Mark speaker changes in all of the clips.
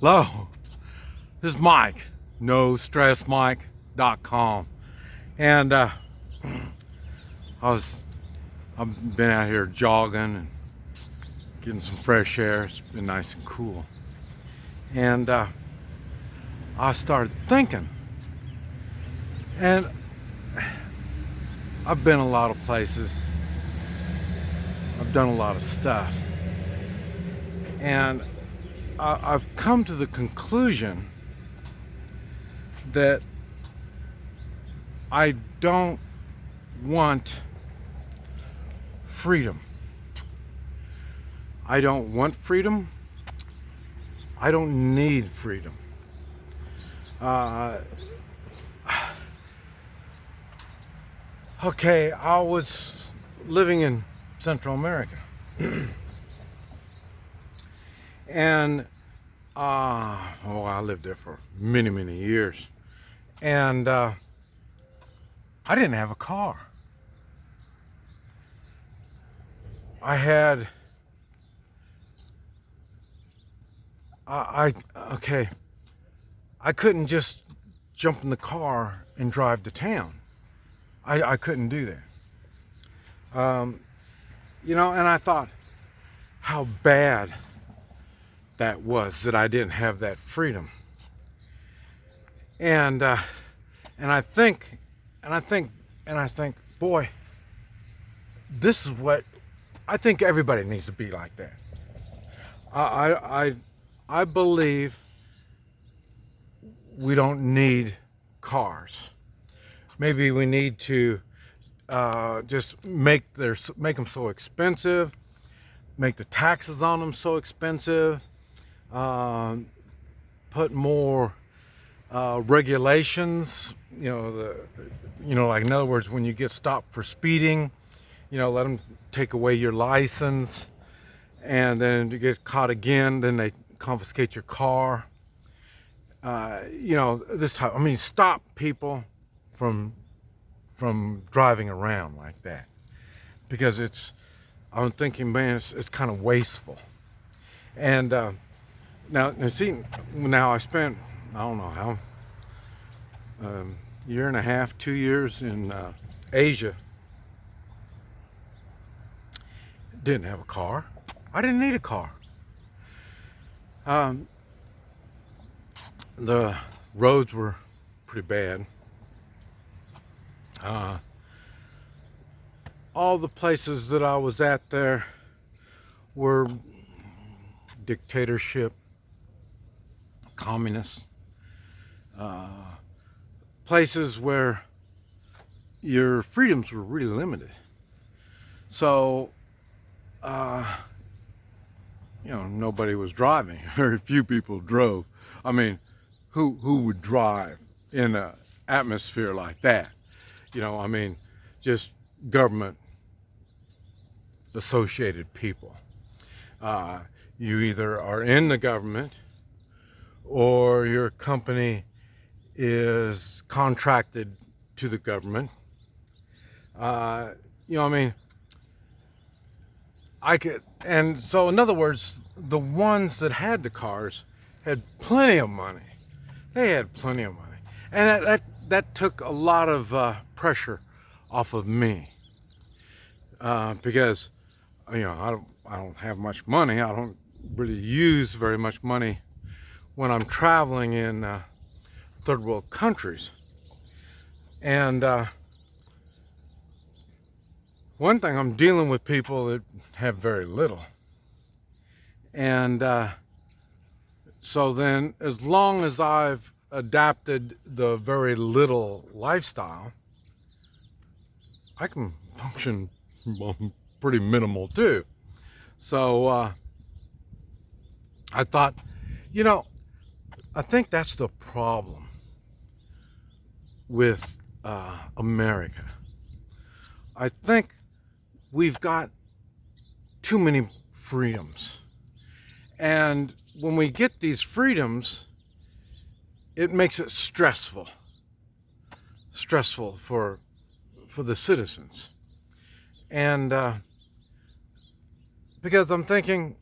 Speaker 1: Hello, this is Mike, NoStressMike.com, and I've been out here jogging and getting some fresh air. It's been nice and cool, and I started thinking, and I've been a lot of places. I've done a lot of stuff, and I've come to the conclusion that I don't want freedom. I don't want freedom. I don't need freedom. Okay, I was living in Central America. And I lived there for many years, and I didn't have a car. I couldn't just jump in the car and drive to town. I couldn't do that. And I thought how bad that was, that I didn't have that freedom. And I think, boy, this is what I think everybody needs to be like that. I believe we don't need cars. Maybe we need to just make them so expensive, make the taxes on them so expensive, put more regulations. Like in other words, when you get stopped for speeding, let them take away your license, and then you get caught again, then they confiscate your car. This type. Stop people from driving around like that, because I'm thinking, man, it's kind of wasteful. And now I spent, I don't know how, year and a half, 2 years in Asia. Didn't have a car. I didn't need a car. The roads were pretty bad. All the places that I was at there were dictatorship, communist, places where your freedoms were really limited. So, nobody was driving. Very few people drove. Who would drive in an atmosphere like that? Just government associated people. You either are in the government, or your company is contracted to the government. And so in other words, the ones that had the cars had plenty of money. They had plenty of money. And that took a lot of pressure off of me. Because, I don't have much money. I don't really use very much money when I'm traveling in third world countries. And one thing, I'm dealing with people that have very little. And so then, as long as I've adapted the very little lifestyle, I can function pretty minimal too. So I thought, I think that's the problem with America. I think we've got too many freedoms. And when we get these freedoms, it makes it stressful for the citizens. And because I'm thinking,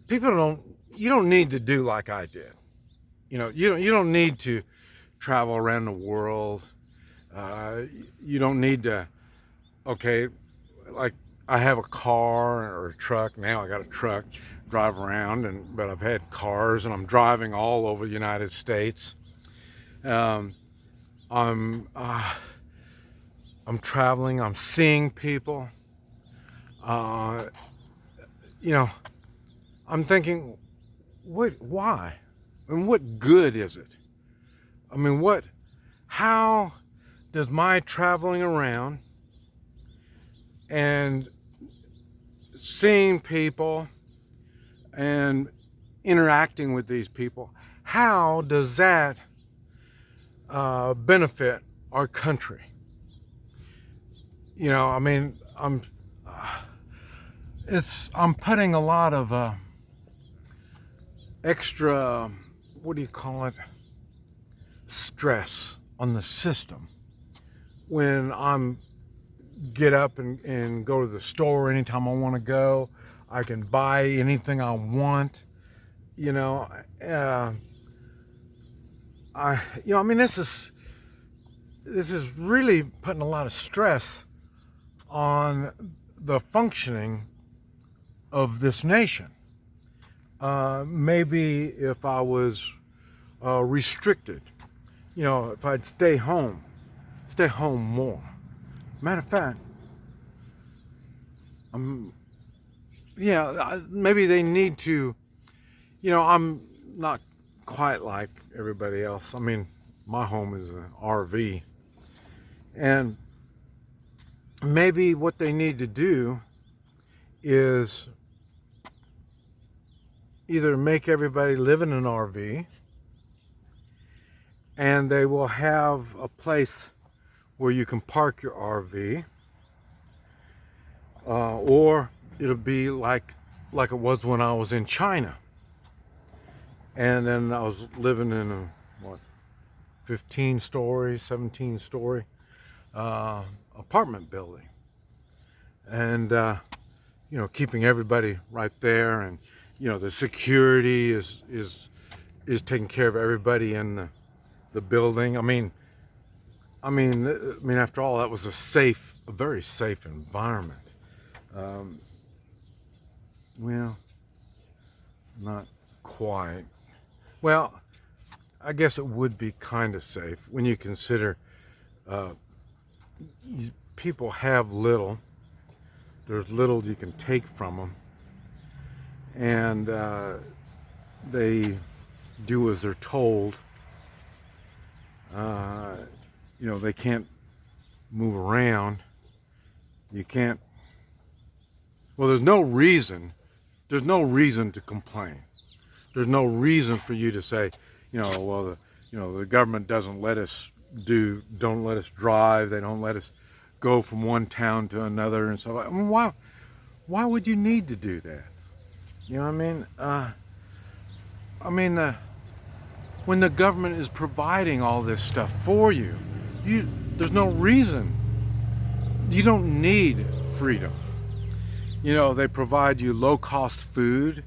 Speaker 1: people don't, you don't need to do like I did. You don't need to travel around the world. You don't need to, okay, like I have a car or a truck. Now I got a truck, drive around, but I've had cars and I'm driving all over the United States. I'm traveling, I'm seeing people. I'm thinking, why? And what good is it? I mean, how does my traveling around and seeing people and interacting with these people, how does that benefit our country? I'm putting a lot of extra, what do you call it, stress on the system when I'm get up and go to the store anytime I want to go. I can buy anything I want. This is really putting a lot of stress on the functioning of this nation. Maybe if I was restricted, if I'd stay home more. Matter of fact, maybe they need to, I'm not quite like everybody else. I mean, my home is an RV. And maybe what they need to do is either make everybody live in an RV, and they will have a place where you can park your RV, or it'll be like it was when I was in China, and then I was living in a 15-story, 17-story apartment building, and keeping everybody right there, and the security is taking care of everybody in the building. I mean, after all, that was a very safe environment. Well, not quite. Well, I guess it would be kind of safe when you consider people have little. There's little you can take from them, and they do as they're told. They can't move around. You can't. Well, there's no reason to complain. There's no reason for you to say, the government doesn't let us don't let us drive. They don't let us go from one town to another and stuff. I mean, why would you need to do that? You know what I mean? When the government is providing all this stuff for you, there's no reason. You don't need freedom. They provide you low-cost food,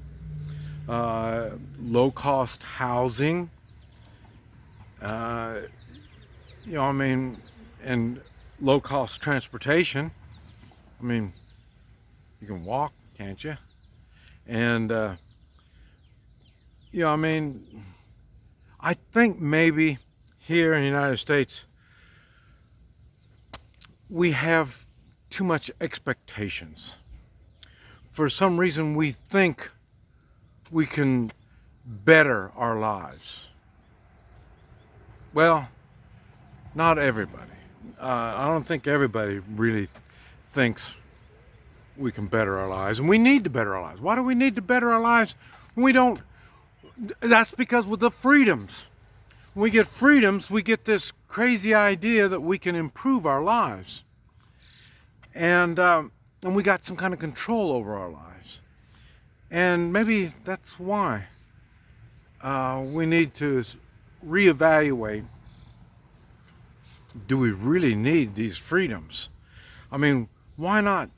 Speaker 1: low-cost housing, and low-cost transportation. I mean, you can walk, can't you? And, I think maybe here in the United States, we have too much expectations. For some reason, we think we can better our lives. Well, not everybody. I don't think everybody really thinks we can better our lives, and we need to better our lives. Why do we need to better our lives when we don't? That's because with the freedoms. When we get freedoms, we get this crazy idea that we can improve our lives. And we got some kind of control over our lives. And maybe that's why we need to reevaluate, do we really need these freedoms? I mean, why not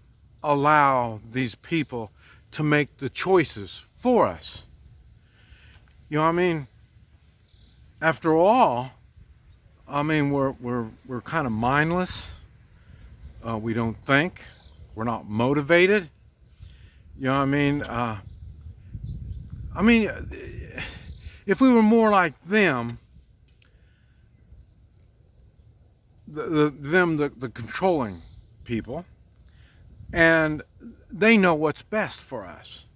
Speaker 1: allow these people to make the choices for us? You know what I mean? After all, I mean, we're kind of mindless. We don't think. We're not motivated. You know what I mean? I mean, if we were more like them, the controlling people, and they know what's best for us.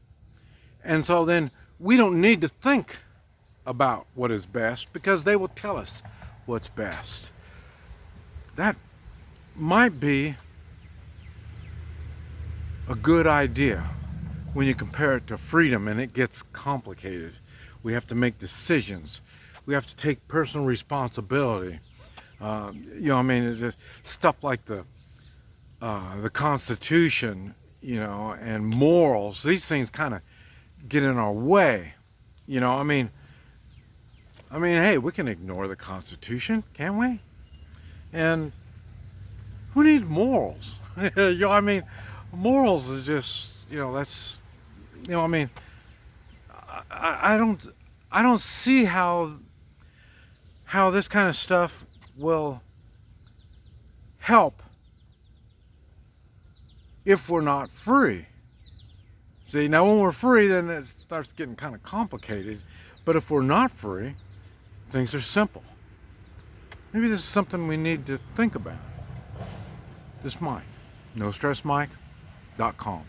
Speaker 1: And so then we don't need to think about what is best because they will tell us what's best. That might be a good idea when you compare it to freedom, and it gets complicated. We have to make decisions. We have to take personal responsibility. You know, I mean, it's just stuff like the Constitution, you know, and morals. These things kind of get in our way. You know, I mean, hey, we can ignore the Constitution, can't we? And who needs morals? You know, I mean, morals is just, you know, that's, you know, I mean, I don't see how this kind of stuff will help if we're not free. See, now when we're free, then it starts getting kind of complicated. But if we're not free, things are simple. Maybe this is something we need to think about. This Mike, NoStressMike.com.